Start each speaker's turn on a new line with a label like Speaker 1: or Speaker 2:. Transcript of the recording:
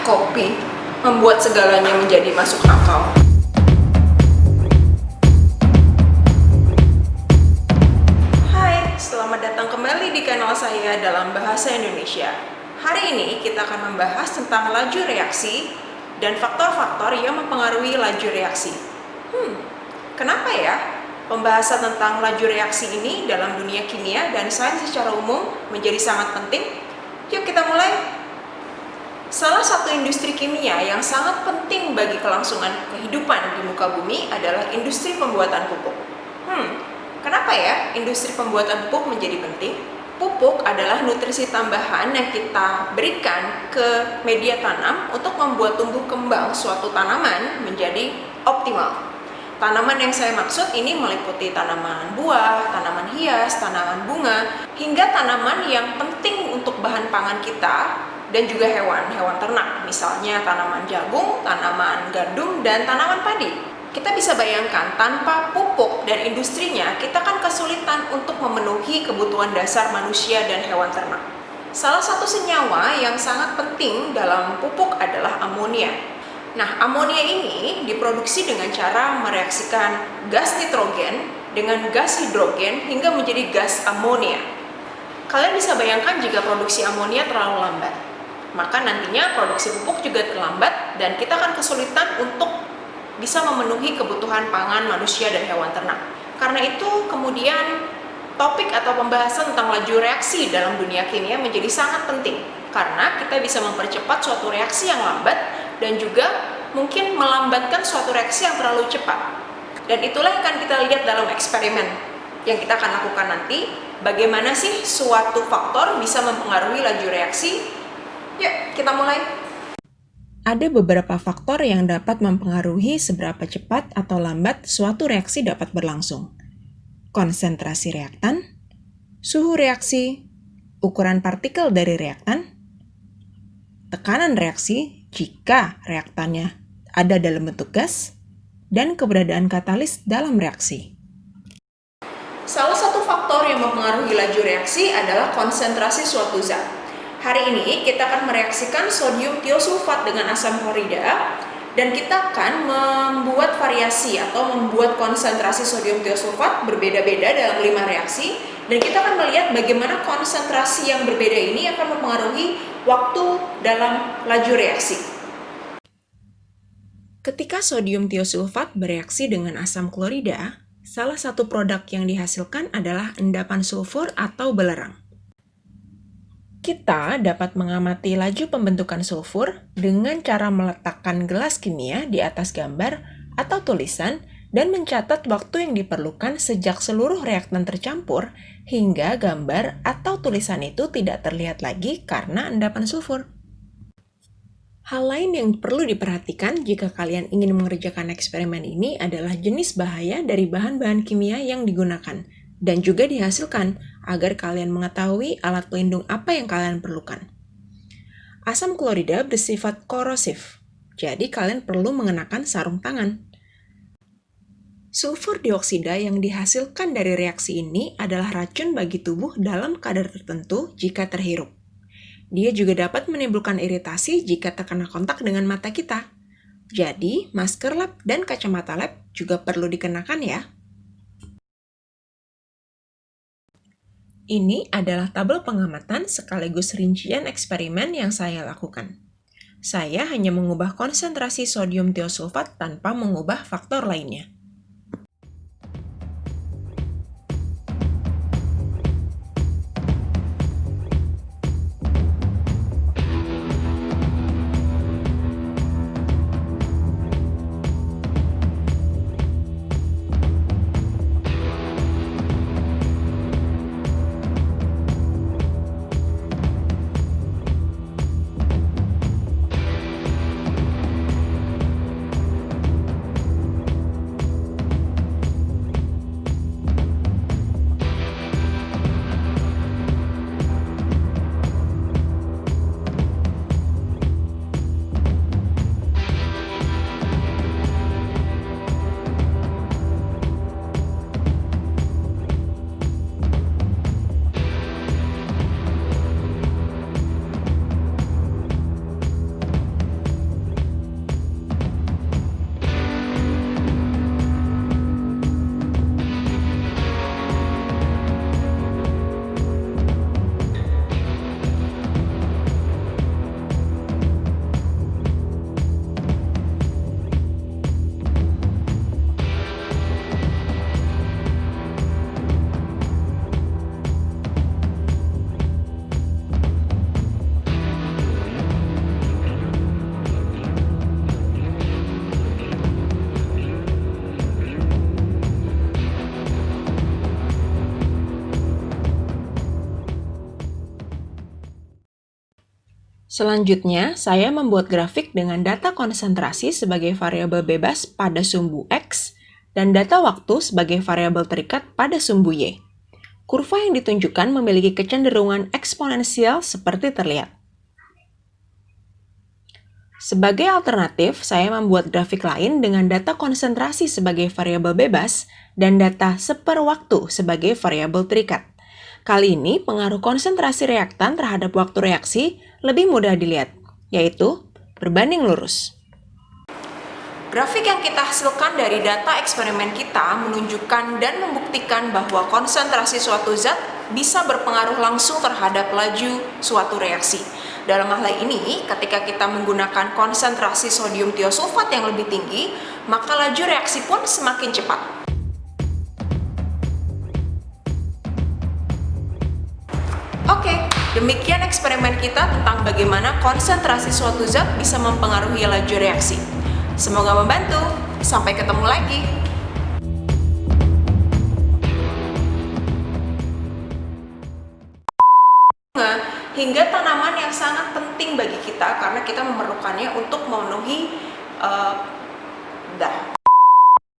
Speaker 1: Kopi membuat segalanya menjadi masuk akal. Hai, selamat datang kembali di kanal saya dalam Bahasa Indonesia. Hari ini kita akan membahas tentang laju reaksi dan faktor-faktor yang mempengaruhi laju reaksi. Kenapa ya? Pembahasan tentang laju reaksi ini dalam dunia kimia dan sains secara umum menjadi sangat penting. Yuk kita mulai. Salah satu industri kimia yang sangat penting bagi kelangsungan kehidupan di muka bumi adalah industri pembuatan pupuk. Kenapa ya industri pembuatan pupuk menjadi penting? Pupuk adalah nutrisi tambahan yang kita berikan ke media tanam untuk membuat tumbuh kembang suatu tanaman menjadi optimal. Tanaman yang saya maksud ini meliputi tanaman buah, tanaman hias, tanaman bunga, hingga tanaman yang penting untuk bahan pangan kita dan juga hewan ternak, misalnya tanaman jagung, tanaman gandum, dan tanaman padi. Kita bisa bayangkan, tanpa pupuk dan industrinya, kita kan kesulitan untuk memenuhi kebutuhan dasar manusia dan hewan ternak. Salah satu senyawa yang sangat penting dalam pupuk adalah amonia. Nah, amonia ini diproduksi dengan cara mereaksikan gas nitrogen dengan gas hidrogen hingga menjadi gas amonia. Kalian bisa bayangkan jika produksi amonia terlalu lambat, maka nantinya produksi pupuk juga terlambat dan kita akan kesulitan untuk bisa memenuhi kebutuhan pangan manusia dan hewan ternak. Karena itu kemudian topik atau pembahasan tentang laju reaksi dalam dunia kimia menjadi sangat penting karena kita bisa mempercepat suatu reaksi yang lambat dan juga mungkin melambatkan suatu reaksi yang terlalu cepat. Dan itulah yang akan kita lihat dalam eksperimen yang kita akan lakukan nanti. Bagaimana sih suatu faktor bisa mempengaruhi laju reaksi? Yuk, kita mulai.
Speaker 2: Ada beberapa faktor yang dapat mempengaruhi seberapa cepat atau lambat suatu reaksi dapat berlangsung. Konsentrasi reaktan, suhu reaksi, ukuran partikel dari reaktan, tekanan reaksi jika reaktannya ada dalam bentuk gas, dan keberadaan katalis dalam reaksi.
Speaker 1: Salah satu faktor yang mempengaruhi laju reaksi adalah konsentrasi suatu zat. Hari ini kita akan mereaksikan sodium tiosulfat dengan asam klorida dan kita akan membuat variasi atau membuat konsentrasi sodium tiosulfat berbeda-beda dalam 5 reaksi dan kita akan melihat bagaimana konsentrasi yang berbeda ini akan mempengaruhi waktu dalam laju reaksi.
Speaker 2: Ketika sodium tiosulfat bereaksi dengan asam klorida, salah satu produk yang dihasilkan adalah endapan sulfur atau belerang. Kita dapat mengamati laju pembentukan sulfur dengan cara meletakkan gelas kimia di atas gambar atau tulisan dan mencatat waktu yang diperlukan sejak seluruh reaktan tercampur hingga gambar atau tulisan itu tidak terlihat lagi karena endapan sulfur. Hal lain yang perlu diperhatikan jika kalian ingin mengerjakan eksperimen ini adalah jenis bahaya dari bahan-bahan kimia yang digunakan dan juga dihasilkan agar kalian mengetahui alat pelindung apa yang kalian perlukan. Asam klorida bersifat korosif, jadi kalian perlu mengenakan sarung tangan. Sulfur dioksida yang dihasilkan dari reaksi ini adalah racun bagi tubuh dalam kadar tertentu jika terhirup. Dia juga dapat menimbulkan iritasi jika terkena kontak dengan mata kita. Jadi, masker lab dan kacamata lab juga perlu dikenakan ya. Ini adalah tabel pengamatan sekaligus rincian eksperimen yang saya lakukan. Saya hanya mengubah konsentrasi sodium tiosulfat tanpa mengubah faktor lainnya. Selanjutnya, saya membuat grafik dengan data konsentrasi sebagai variabel bebas pada sumbu X dan data waktu sebagai variabel terikat pada sumbu Y. Kurva yang ditunjukkan memiliki kecenderungan eksponensial seperti terlihat. Sebagai alternatif, saya membuat grafik lain dengan data konsentrasi sebagai variabel bebas dan data seperwaktu sebagai variabel terikat. Kali ini, pengaruh konsentrasi reaktan terhadap waktu reaksi lebih mudah dilihat, yaitu berbanding lurus.
Speaker 1: Grafik yang kita hasilkan dari data eksperimen kita menunjukkan dan membuktikan bahwa konsentrasi suatu zat bisa berpengaruh langsung terhadap laju suatu reaksi. Dalam hal ini, ketika kita menggunakan konsentrasi sodium tiosulfat yang lebih tinggi, maka laju reaksi pun semakin cepat. Oke, demikian eksperimen kita tentang bagaimana konsentrasi suatu zat bisa mempengaruhi laju reaksi. Semoga membantu. Sampai ketemu lagi. Hingga tanaman yang sangat penting bagi kita karena kita memerlukannya untuk memenuhi